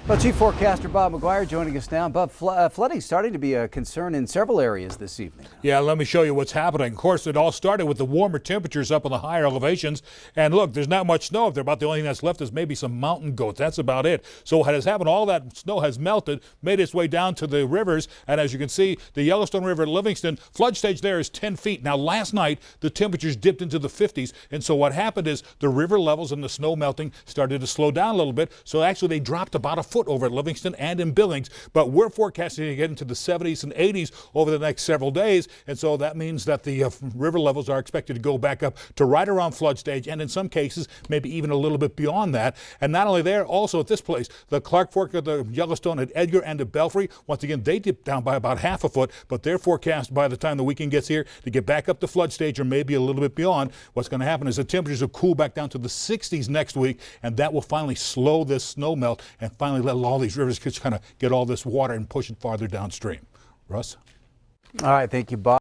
Well, Chief Forecaster Bob McGuire joining us now. Bob, flooding starting to be a concern in several areas this evening. Yeah, let me show you what's happening. Of course, it all started with the warmer temperatures up on the higher elevations. And look, there's not much snow up there. About the only thing that's left is maybe some mountain goats. That's about it. So what has happened, all that snow has melted, made its way down to the rivers. And as you can see, the Yellowstone River at Livingston, flood stage there is 10 feet. Now, last night, the temperatures dipped into the 50s. And so what happened is the river levels and the snow melting started to slow down a little bit. So actually, they dropped about a foot over at Livingston and in Billings, but we're forecasting to get into the 70s and 80s over the next several days, and so that means that the river levels are expected to go back up to right around flood stage, and in some cases, maybe even a little bit beyond that. And not only there, also at this place, the Clark Fork of the Yellowstone at Edgar and at Belfry, once again, they dipped down by about half a foot, but they're forecast by the time the weekend gets here to get back up to flood stage or maybe a little bit beyond. What's going to happen is the temperatures will cool back down to the 60s next week, and that will finally slow this snow melt and finally let all these rivers just kind of get all this water and push it farther downstream. Russ? All right, thank you, Bob.